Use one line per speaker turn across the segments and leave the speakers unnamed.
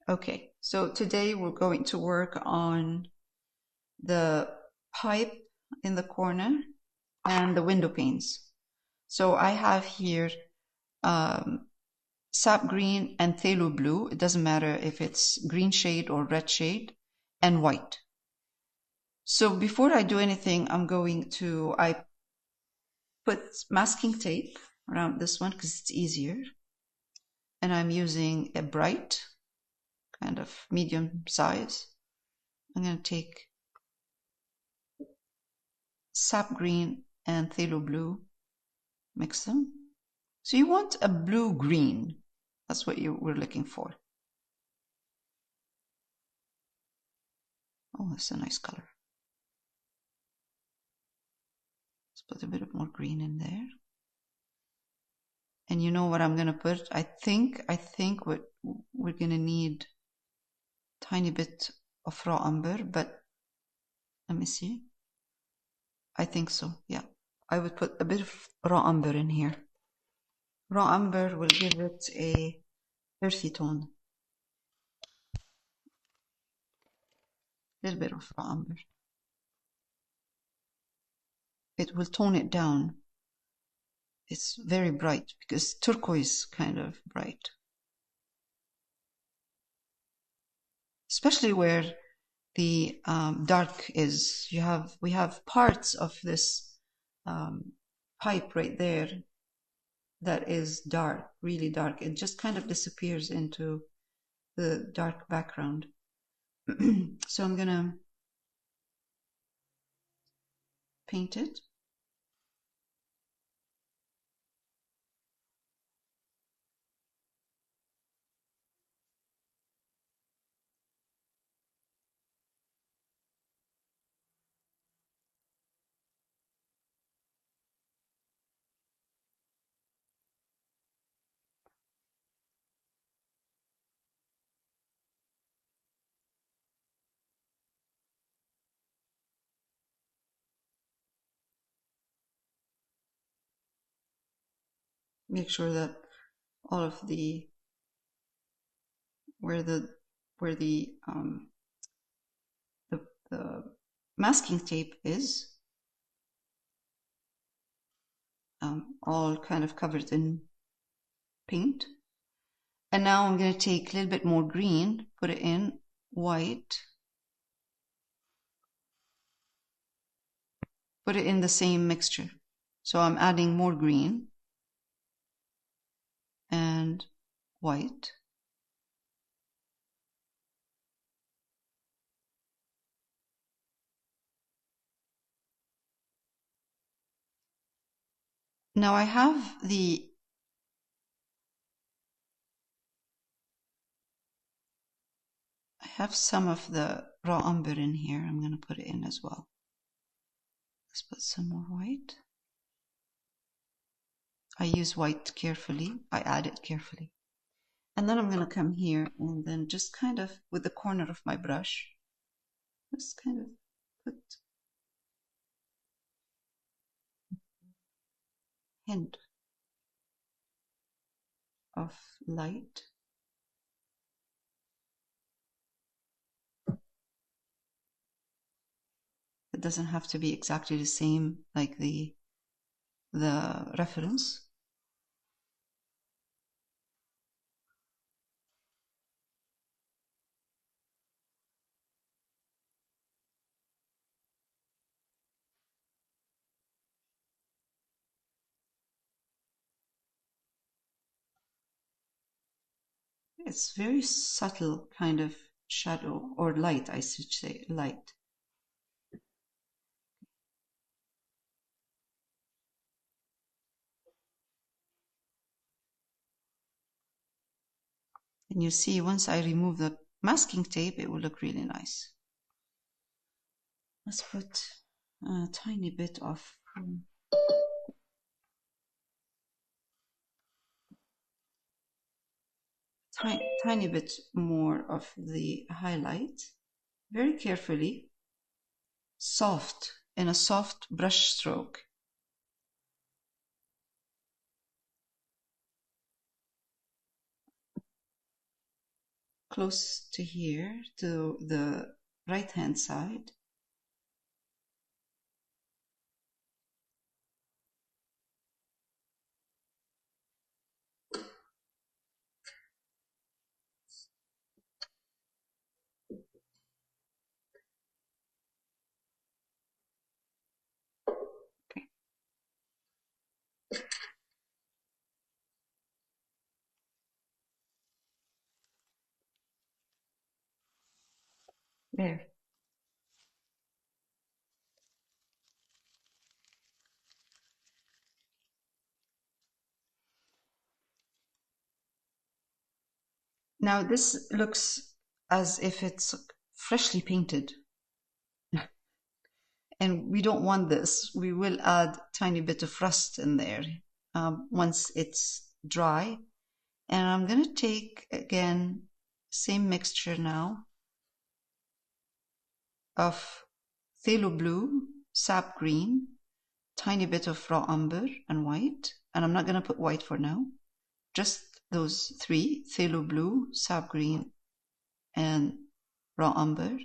Okay, so today we're going to work on the pipe in the corner and the window panes. So I have here sap green and phthalo blue. It doesn't matter if it's green shade or red shade, and white. So before I do anything, I put masking tape around this one because it's easier. And I'm using a bright, kind of medium size. I'm going to take sap green and phthalo blue, mix them. So you want a blue-green. That's what you were looking for. Oh, that's a nice color. Let's put a bit of more green in there. And you know what I'm going to put? I think what we're going to need a tiny bit of raw umber, but let me see. I think so, yeah. I would put a bit of raw umber in here. Raw umber will give it a earthy tone. A little bit of raw umber. It will tone it down. It's very bright because turquoise kind of bright. Especially where the dark is. We have parts of this pipe right there that is dark, really dark. It just kind of disappears into the dark background. So I'm gonna paint it. Make sure that all of the where the masking tape is all kind of covered in paint. And now I'm going to take a little bit more green, put it in white, put it in the same mixture. So I'm adding more green and white. Now I have some of the raw umber in here. I'm going to put it in as well. Let's put some more white. I use white carefully. I add it carefully. And then I'm going to come here and then just kind of with the corner of my brush, just kind of put a hint of light. It doesn't have to be exactly the same like the reference. It's very subtle kind of shadow or light, I should say, light. And you see, once I remove the masking tape, it will look really nice. Let's put a tiny bit of tiny bit more of the highlight, very carefully, soft, in a soft brush stroke. close to here, to the right hand side. Okay. There. Now this looks as if it's freshly painted. And we don't want this. We will add a tiny bit of rust in there once it's dry. And I'm going to take, again, same mixture now of phthalo blue, sap green, tiny bit of raw umber and white. And I'm not going to put white for now. Just those three, phthalo blue, sap green, and raw umber.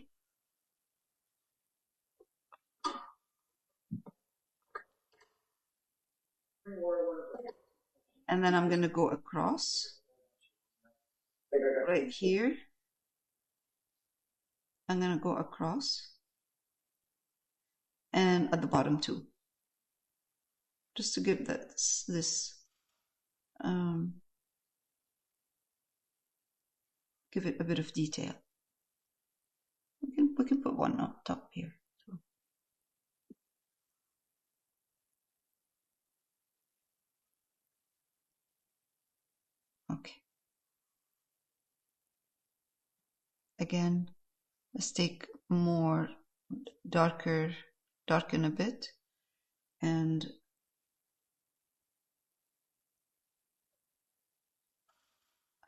And then I'm going to go across right here. I'm going to go across and at the bottom too, just to give this give it a bit of detail. We can put one on top here too. Okay. Again, let's take more darken a bit, and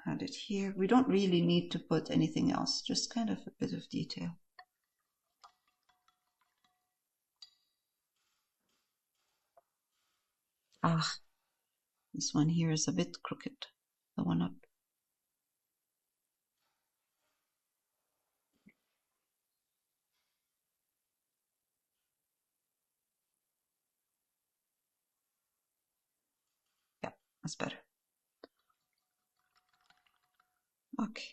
add it here. We don't really need to put anything else, just kind of a bit of detail. Ah, this one here is a bit crooked, the one up. Yeah, that's better. Okay.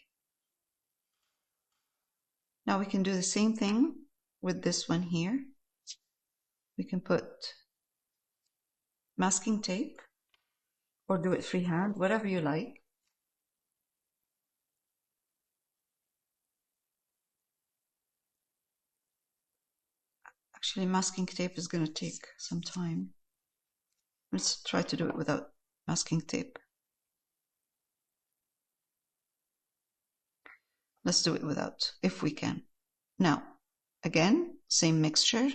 Now we can do the same thing with this one here. We can put masking tape or do it freehand, whatever you like. Actually, masking tape is going to take some time. Let's try to do it without masking tape. Let's do it without, if we can. Now, again, same mixture.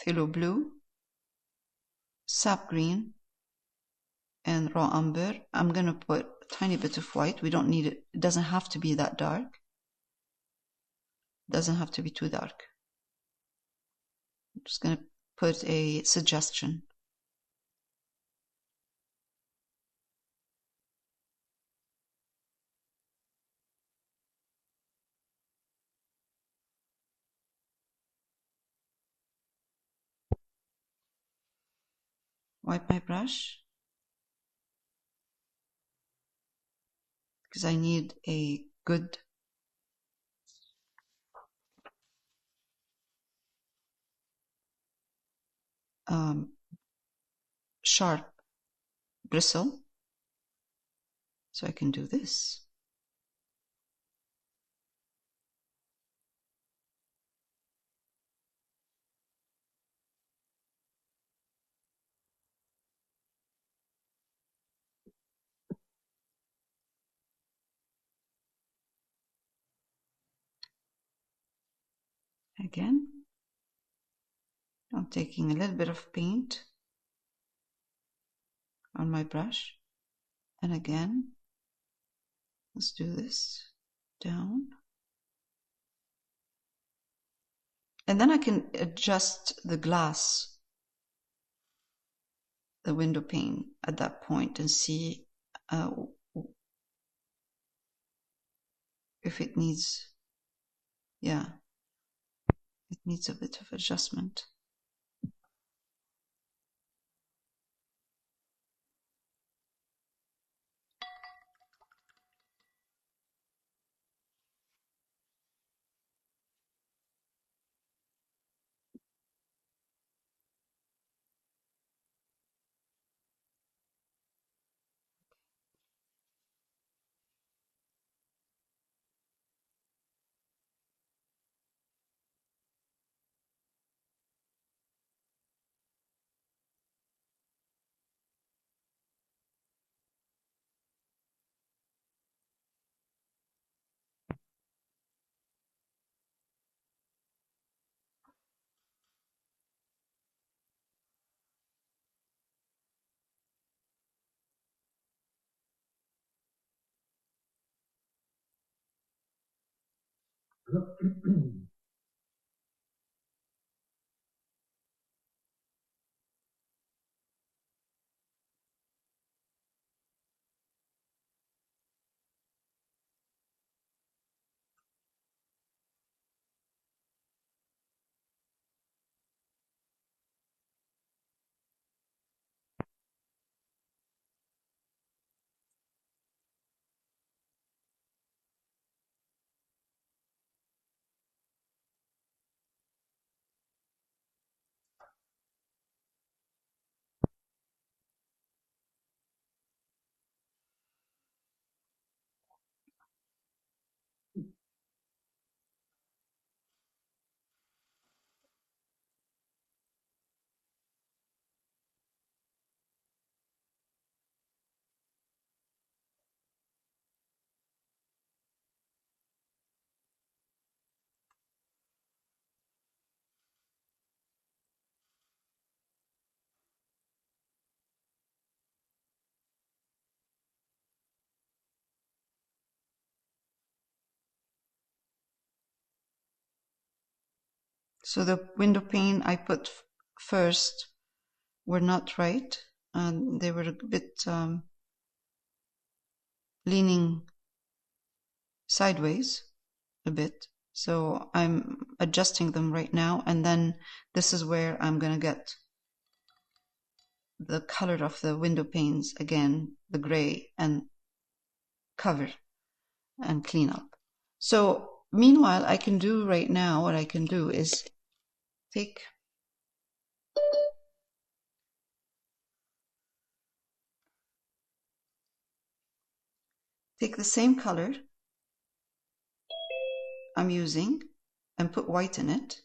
Phthalo blue, sap green, and raw umber. I'm going to put a tiny bit of white. We don't need it. It doesn't have to be that dark. It doesn't have to be too dark. I'm just going to put a suggestion. Wipe my brush because I need a good sharp bristle, so I can do this. Again, I'm taking a little bit of paint on my brush, and again, let's do this down. And then I can adjust the glass the window pane at that point and see if it needs, yeah, it needs a bit of adjustment. So the window pane I put first were not right, and they were a bit leaning sideways a bit. So I'm adjusting them right now, and then this is where I'm going to get the color of the window panes again, the gray, and cover and clean up. So meanwhile, I can do right now, what I can do is take the same color I'm using and put white in it.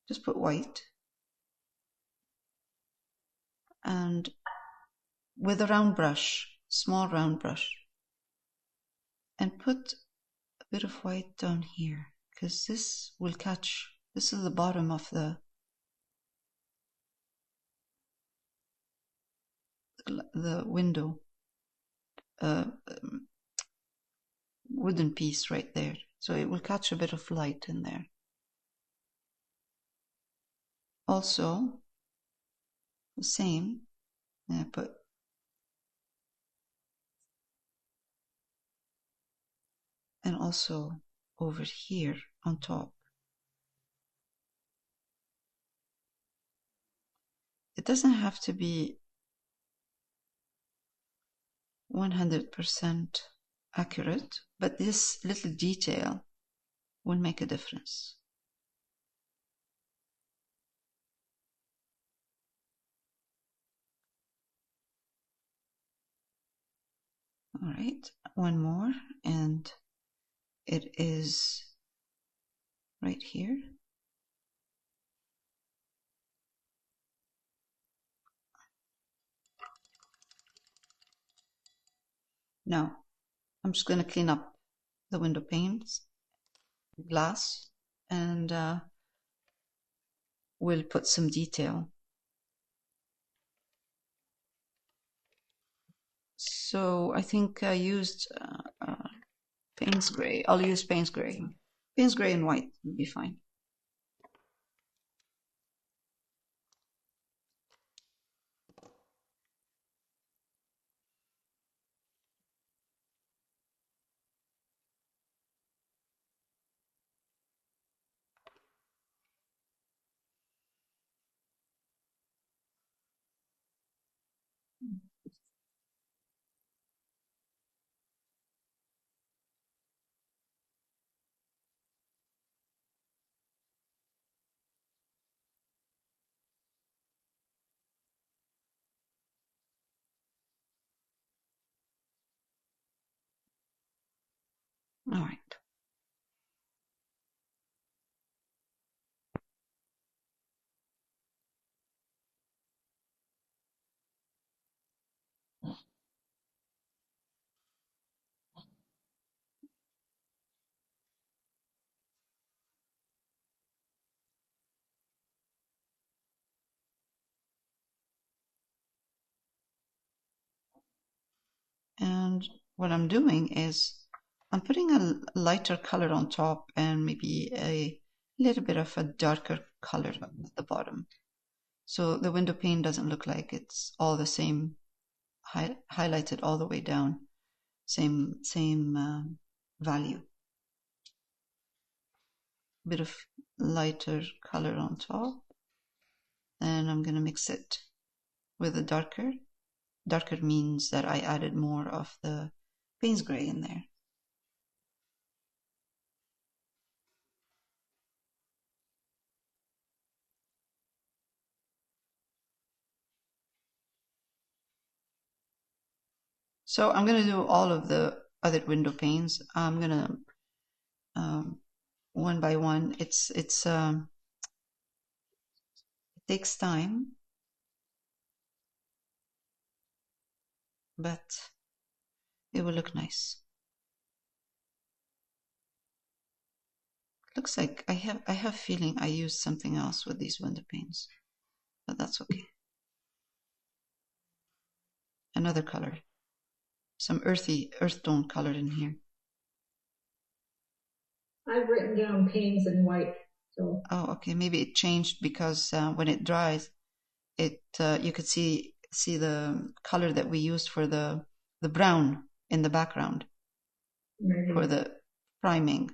Just put white. And with a round brush, small round brush, and put a bit of white down here, because this will catch, this is the bottom of the window wooden piece right there. So it will catch a bit of light in there. Also, the same, I put and also over here on top. It doesn't have to be 100% accurate, but this little detail will make a difference. All right, one more, and it is right here. Now, I'm just going to clean up the window panes, glass, and we'll put some detail. So I think I used Payne's Gray. I'll use Payne's Gray. Payne's Gray and white will be fine. All right. And what I'm doing is I'm putting a lighter color on top and maybe a little bit of a darker color at the bottom. So the window pane doesn't look like it's all the same, highlighted all the way down, same value. Bit of lighter color on top. Then I'm going to mix it with a darker. Darker means that I added more of the Payne's gray in there. So I'm going to do all of the other window panes. I'm going to one by one. It takes time, but it will look nice. Looks like I have feeling I used something else with these window panes, but that's okay. Another color, some earth tone color in here.
I've written down panes in white. So.
Oh, okay. Maybe it changed because when it dries, you could see the color that we used for the brown in the background. Maybe. For the priming.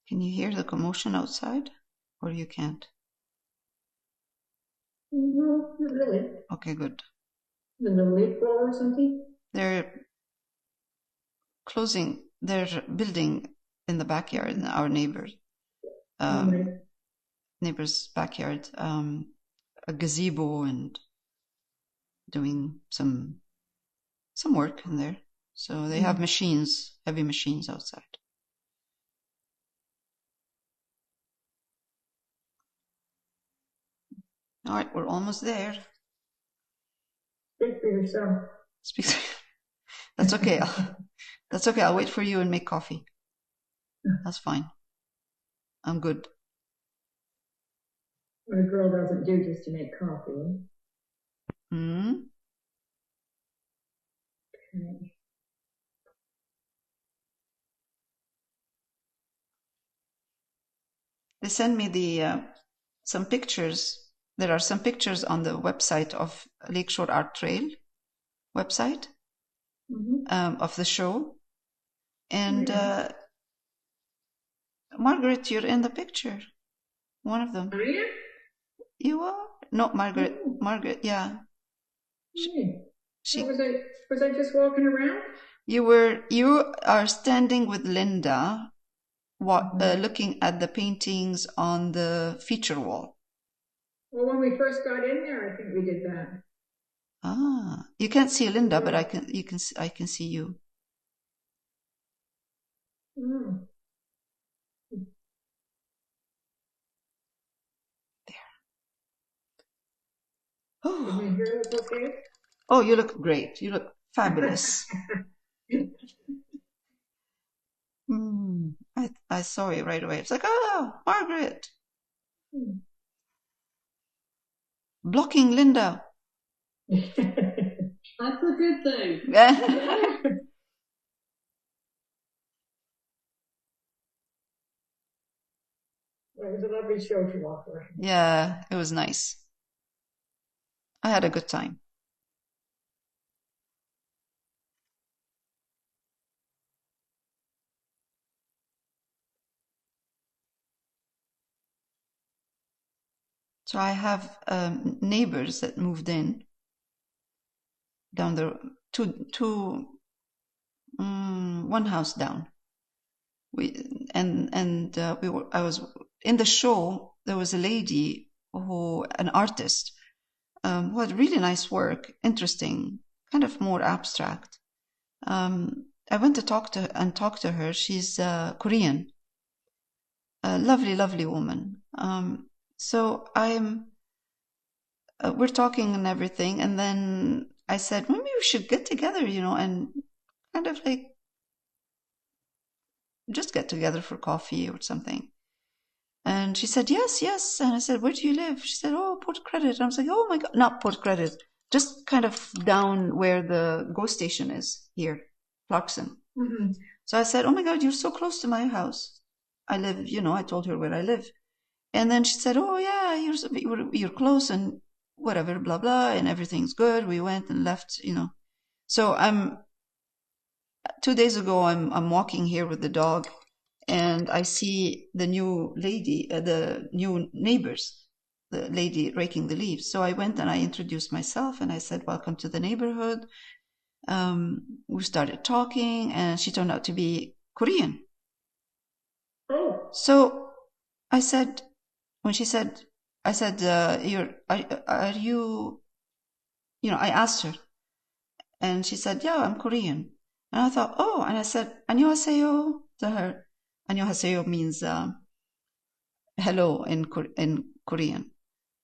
Can you hear the commotion outside, or you can't?
No, not really.
Okay, good.
The leaf blower or something?
They're closing. They're building in the backyard, in our neighbors. Neighbor's backyard, a gazebo, and doing some work in there. So they have machines, heavy machines outside. All right, we're almost there.
Speak for yourself.
That's okay. That's okay. I'll wait for you and make coffee. That's fine. I'm good.
What a girl doesn't do just to make coffee.
Hmm.
Okay.
They send me some pictures. There are some pictures on the website of Lakeshore Art Trail website of the show. And Margaret, you're in the picture. One of them.
Are you?
You are? No, Margaret.
Oh.
Margaret, yeah.
What was I just walking around?
You are standing with Linda, looking at the paintings on the feature wall.
Well, when we first got in there, I think we did that.
Ah, you can't see Linda, but I can see you.
Mm.
There. Oh.
Did my hair look okay?
Oh, you look great. You look fabulous. I saw you right away. It's like, oh, Margaret. Blocking Linda.
That's a good thing. It was a lovely show to walk around.
Yeah, it was nice. I had a good time. So I have neighbors that moved in down the one house down. I was in the show. There was a lady an artist, who had really nice work, interesting, kind of more abstract. I went to talk to her. She's Korean, a lovely, lovely woman. So we're talking and everything, and then I said, maybe we should get together, and kind of like just get together for coffee or something. And she said, yes, yes. And I said, where do you live? She said, oh, Port Credit. And I was like, oh my God, not Port Credit, just kind of down where the GO station is here, Clarkson.
Mm-hmm.
So I said, oh my God, you're so close to my house. I live, I told her where I live. And then she said, oh yeah, you're close and whatever, blah, blah, and everything's good. We went and left, So 2 days ago, I'm walking here with the dog, and I see the new lady, the new neighbors, the lady raking the leaves. So I went and I introduced myself and I said, welcome to the neighborhood. We started talking, and she turned out to be Korean.
Oh.
So I said, when she said, I said, are you, I asked her, and she said, yeah, I'm Korean. And I thought, oh, and I said, 안녕하세요 to her. 안녕하세요 means hello in Korean.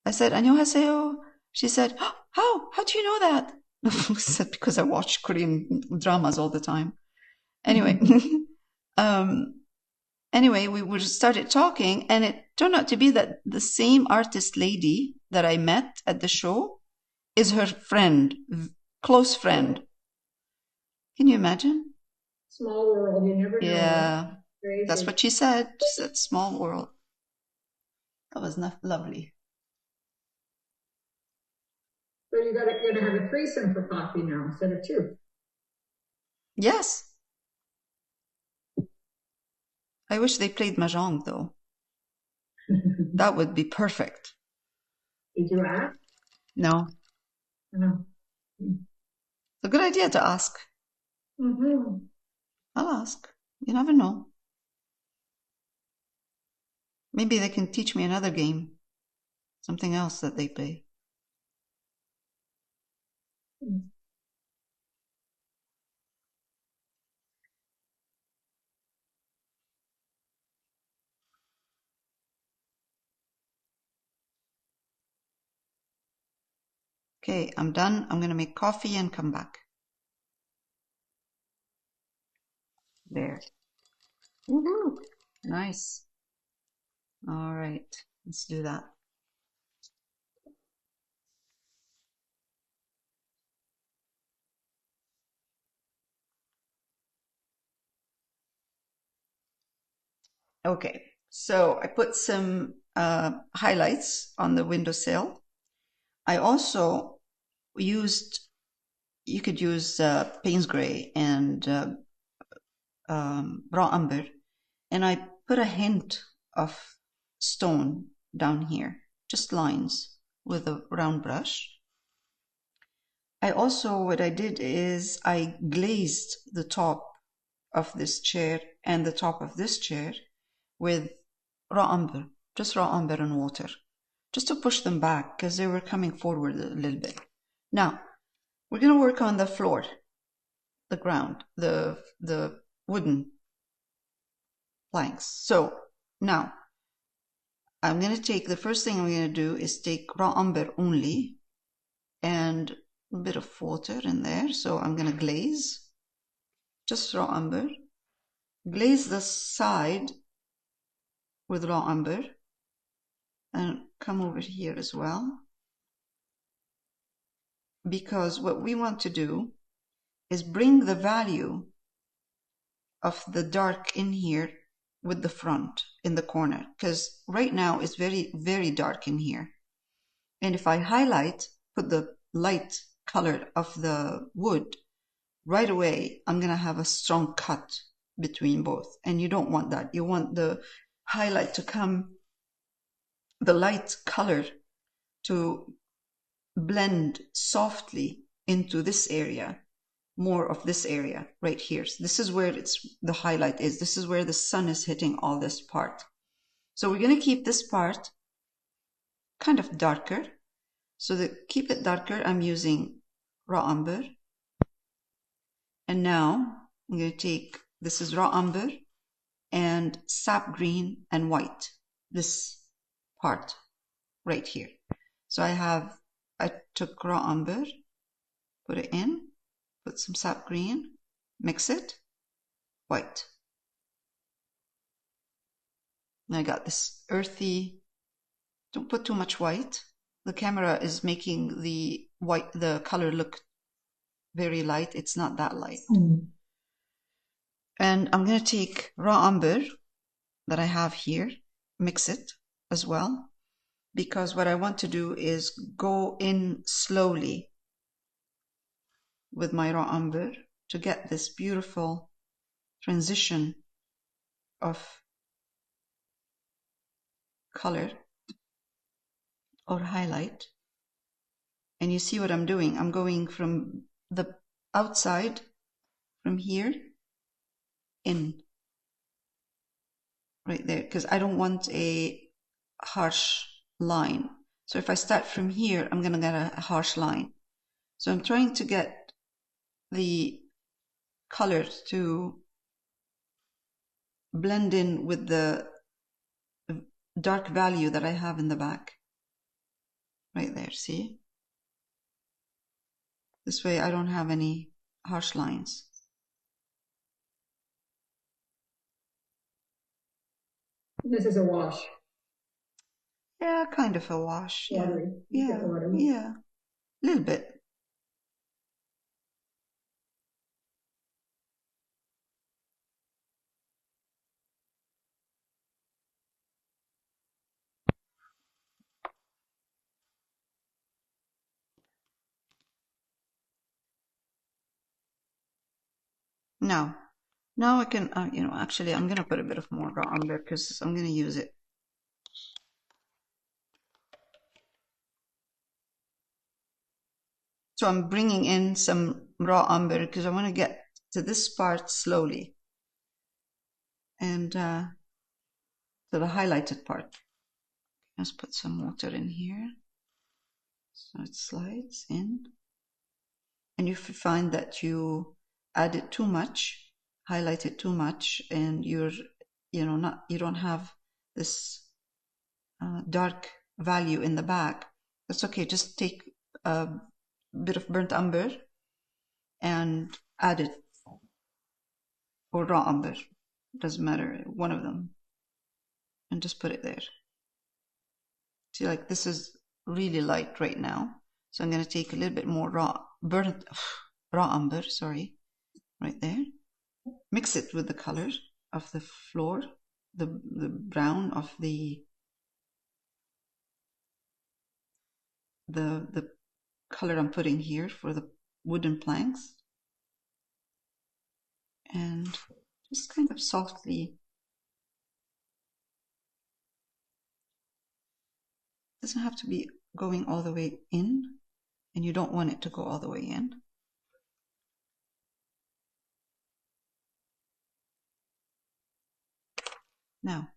I said, 안녕하세요. She said, oh, how do you know that? I said, because I watch Korean dramas all the time. Anyway, we started talking, and it turned out to be that the same artist lady that I met at the show is her friend, close friend. Can you imagine?
Small world, you never know.
Yeah, that's what she said. She said, small world. That was lovely.
So you're gonna have a threesome for coffee now instead of two.
Yes. I wish they played mahjong though. That would be perfect.
Did you ask?
No.
No.
It's a good idea to ask.
Mm-hmm.
I'll ask. You never know. Maybe they can teach me another game. Something else that they play. Okay, I'm done. I'm going to make coffee and come back. There. Woohoo! Nice. All right, let's do that. Okay, so I put some highlights on the windowsill. I also used, you could use Payne's Gray and raw umber, and I put a hint of stone down here, just lines with a round brush. I also, what I did is I glazed the top of this chair and the top of this chair with raw umber, just raw umber and water, just to push them back because they were coming forward a little bit. Now, we're going to work on the floor, the ground, the wooden planks. So now I'm going to take, the first thing I'm going to do is take raw umber only and a bit of water in there. So I'm going to glaze, just raw umber, glaze the side with raw umber, and come over here as well. Because what we want to do is bring the value of the dark in here with the front in the corner, because right now it's very, very dark in here. And if I highlight, put the light color of the wood, right away I'm going to have a strong cut between both. And you don't want that. You want the highlight to come, the light color to blend softly into this area, more of this area right here. So this is where the highlight is. This is where the sun is hitting all this part. So we're going to keep this part kind of darker. So to keep it darker, I'm using raw umber. And now I'm going to take, this is raw umber and sap green and white, this part right here. So I took raw umber, put it in, put some sap green, mix it, white. And I got this earthy, don't put too much white. The camera is making the white, the color look very light. It's not that light. And I'm going to take raw umber that I have here, mix it as well, because what I want to do is go in slowly with my raw umber to get this beautiful transition of color or highlight. And you see what I'm doing. I'm going from the outside, from here, in, right there, because I don't want a harsh line. So if I start from here, I'm going to get a harsh line. So I'm trying to get the colors to blend in with the dark value that I have in the back. Right there, see? This way I don't have any harsh lines.
This is a wash.
Yeah, kind of a wash.
Watery.
Yeah, yeah, a little bit. Now I can, actually I'm going to put a bit of more raw umber because I'm going to use it. So I'm bringing in some raw umber because I want to get to this part slowly. And to the highlighted part. Let's put some water in here. So it slides in. And if you find that you added too much, highlighted too much, and you don't have this dark value in the back, that's okay. Just take bit of burnt umber and add it, or raw umber, doesn't matter, one of them, and just put it there. See, like this is really light right now, so I'm going to take a little bit more raw umber, sorry, right there. Mix it with the color of the floor, the brown of the color I'm putting here for the wooden planks, and just kind of softly. Doesn't have to be going all the way in, and you don't want it to go all the way in. Now,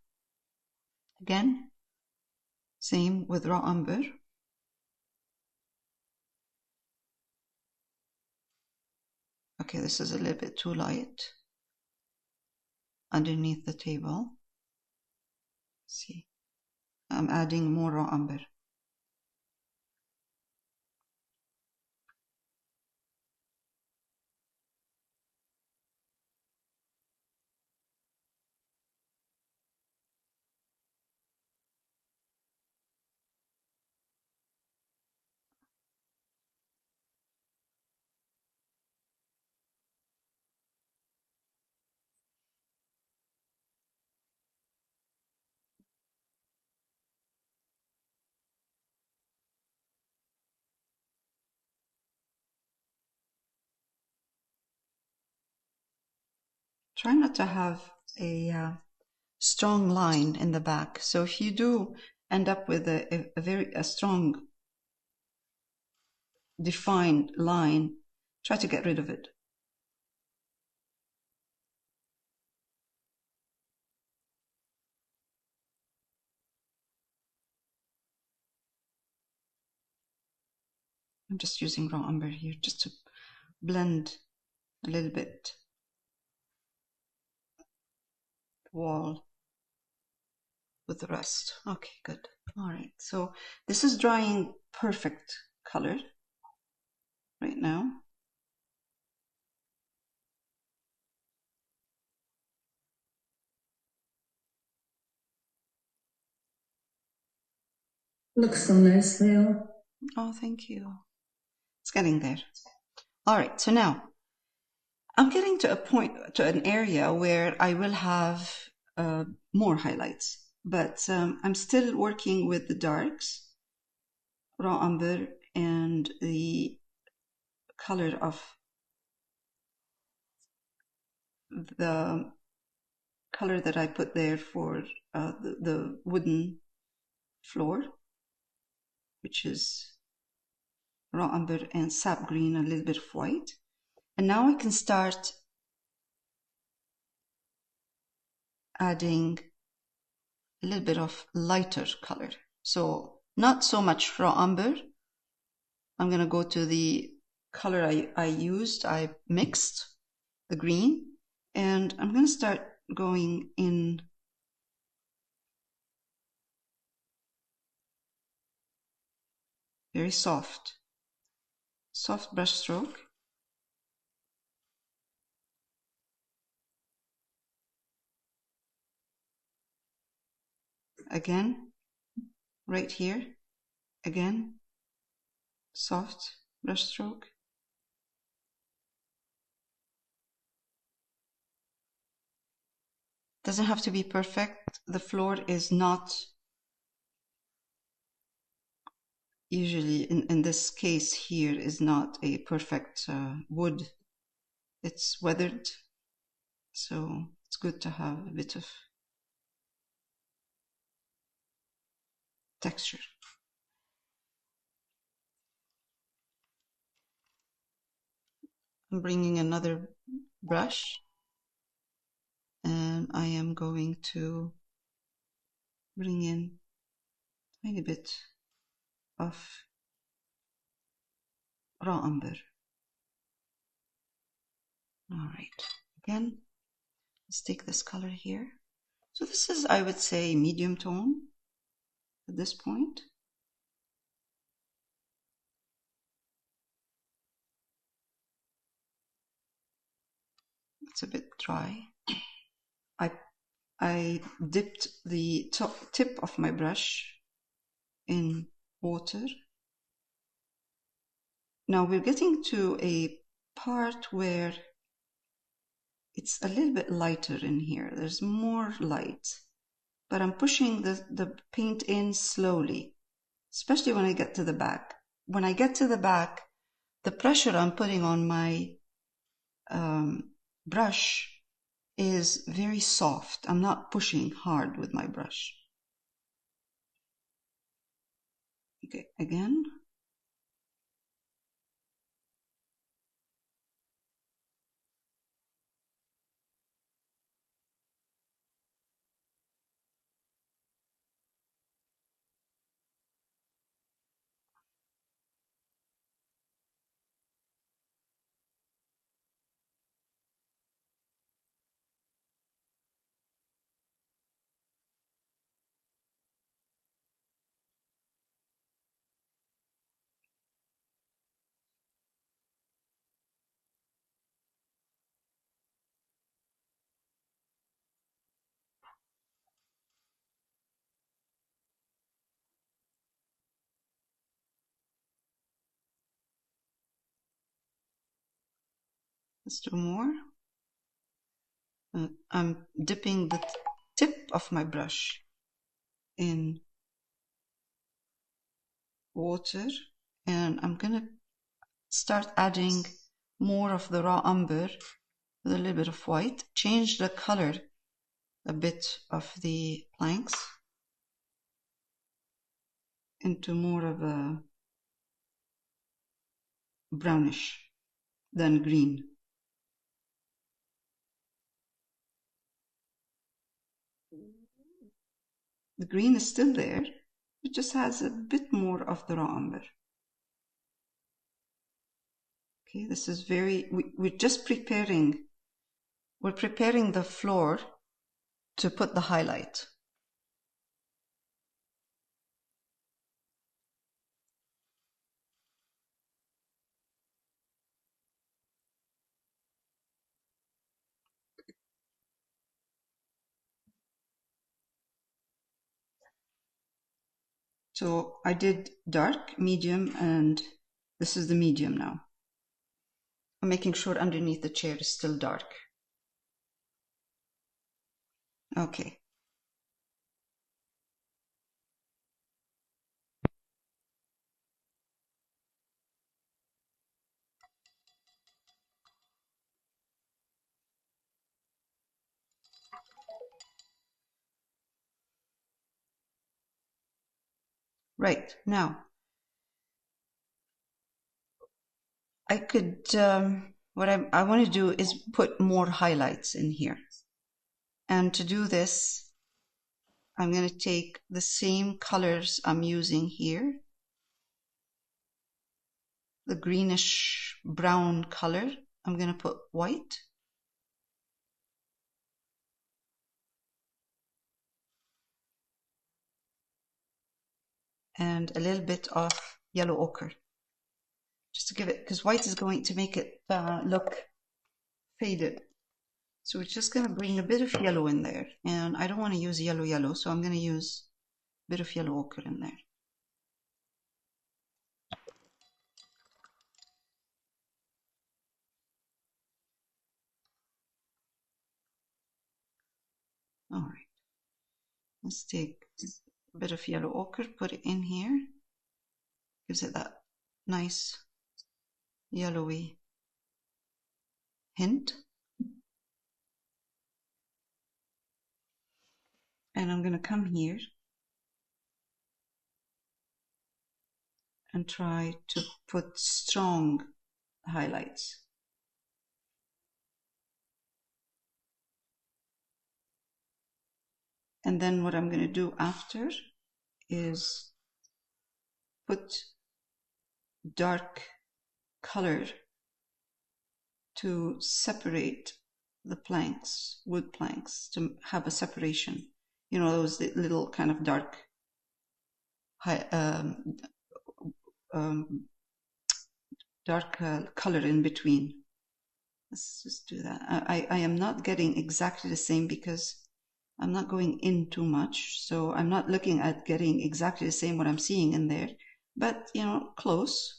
again, same with raw umber. Okay, this is a little bit too light underneath the table. Let's see, I'm adding more raw umber. Try not to have a strong line in the back. So if you do end up with a very strong defined line, try to get rid of it. I'm just using raw umber here just to blend a little bit the wall with the rest. Okay, good. All right, so this is drying perfect color right now.
Looks so nice, Leo.
Oh, thank you. It's getting there. All right, so now I'm getting to an area where I will have more highlights, but I'm still working with the darks, raw umber, and the color of the color that I put there for the wooden floor, which is raw umber and sap green, a little bit of white. And now I can start adding a little bit of lighter color. So not so much raw umber. I'm going to go to the color I used. I mixed the green, and I'm going to start going in very soft brush stroke. Again, right here, again, soft brush stroke. Doesn't have to be perfect. The floor is not usually, in this case here, is not a perfect wood. It's weathered, so it's good to have a bit of texture. I'm bringing another brush, and I am going to bring in a tiny bit of raw umber. All right, again, let's take this color here. So this is, I would say, medium tone at this point. It's a bit dry. I dipped the tip of my brush in water. Now we're getting to a part where it's a little bit lighter in here. There's more light, but I'm pushing the paint in slowly, especially when I get to the back. When I get to the back, the pressure I'm putting on my brush is very soft. I'm not pushing hard with my brush. Okay, again. Let's do more. I'm dipping the tip of my brush in water, and I'm gonna start adding more of the raw umber with a little bit of white. Change the color a bit of the planks into more of a brownish than green. The green is still there, it just has a bit more of the raw umber. Okay, this is we're just preparing, we're preparing the floor to put the highlight. So I did dark, medium, and this is the medium now. I'm making sure underneath the chair is still dark. Okay. Right, now I could, what I want to do is put more highlights in here. And to do this, I'm going to take the same colors I'm using here, the greenish brown color. I'm going to put white. And a little bit of yellow ochre, just to give it, because white is going to make it look faded. So we're just going to bring a bit of yellow in there. And I don't want to use yellow, so I'm going to use a bit of yellow ochre in there. All right. Let's take a bit of yellow ochre, put it in here. Gives it that nice yellowy hint. And I'm going to come here and try to put strong highlights. And then what I'm going to do after is put dark color to separate the planks, wood planks, to have a separation. You know, those little kind of dark dark color in between. Let's just do that. I am not getting exactly the same because I'm not going in too much. So I'm not looking at getting exactly the same what I'm seeing in there, but you know, close.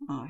Oh,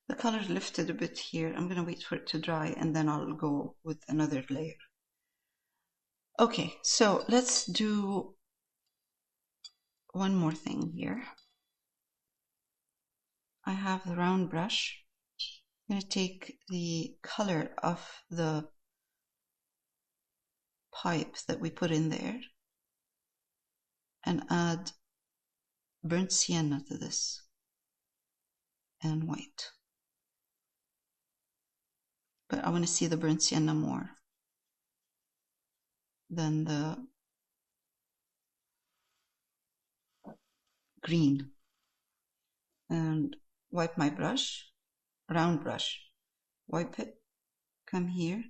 the color lifted a bit here. I'm going to wait for it to dry and then I'll go with another layer. Okay, so let's do one more thing here. I have the round brush. I'm going to take the color of the pipe that we put in there and add burnt sienna to this and white. But I want to see the burnt sienna more than the green. And wipe my brush, round brush, wipe it, come here.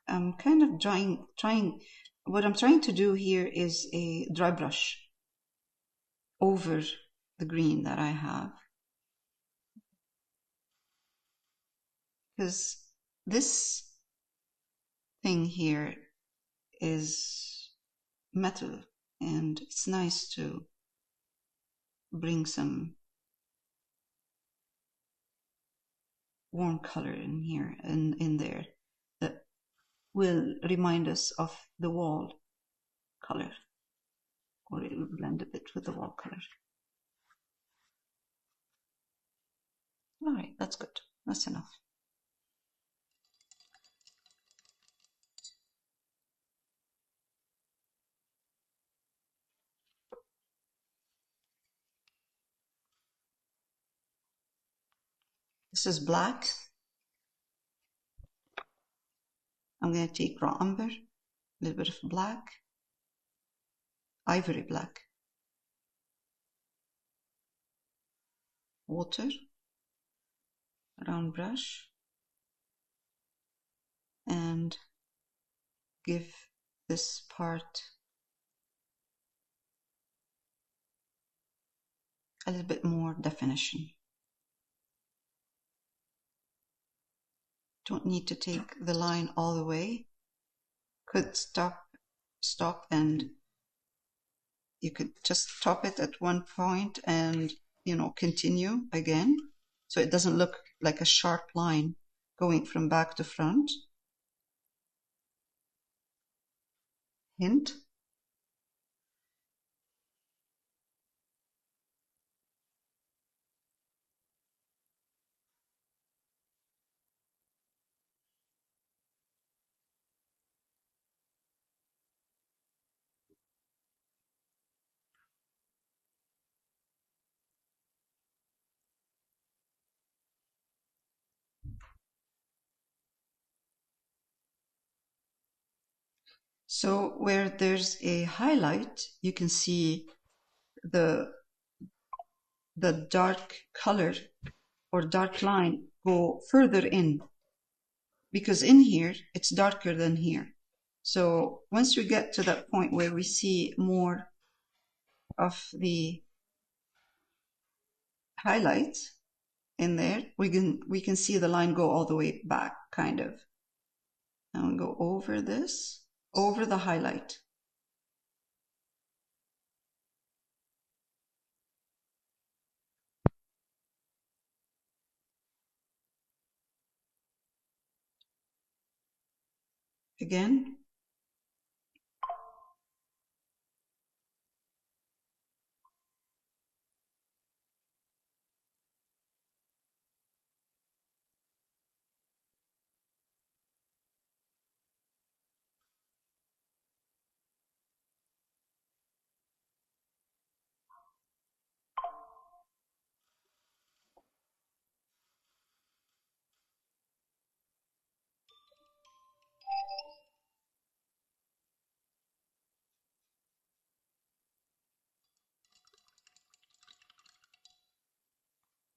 I'm kind of what I'm trying to do here is a dry brush over the green that I have. Because this thing here is metal and it's nice to bring some warm color in here and in there that will remind us of the wall color, or it will blend a bit with the wall color. All right, that's good. That's enough. This is black. I'm going to take raw umber, a little bit of black, ivory black, water, round brush, and give this part a little bit more definition. Don't need to take the line all the way. Could stop and you could just stop it at one point and, you know, continue again. So it doesn't look like a sharp line going from back to front. Hint. So where there's a highlight, you can see the dark color or dark line go further in, because in here it's darker than here. So once we get to that point where we see more of the highlights in there, we can see the line go all the way back, kind of. And we go over this, over the highlight. Again.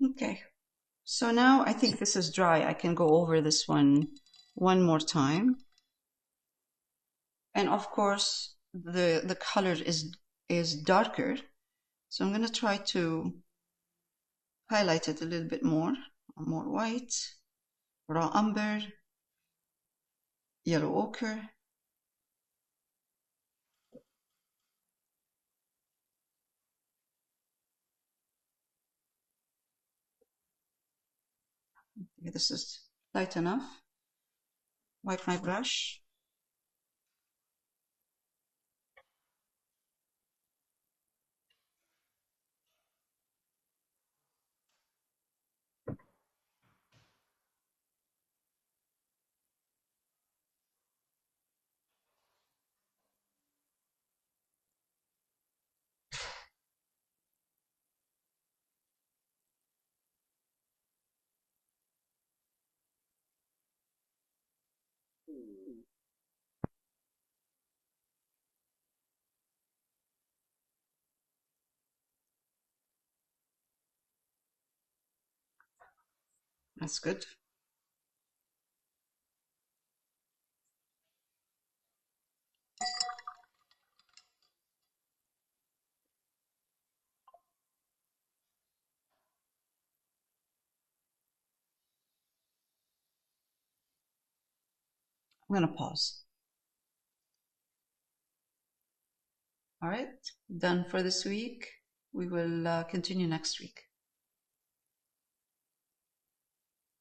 Okay. So now I think this is dry. I can go over this one more time. And of course, the color is darker. So I'm going to try to highlight it a little bit more. More white, raw umber, yellow ochre. Okay, this is light enough. Wipe my brush. That's good. I'm going to pause. All right, done for this week. We will continue next week.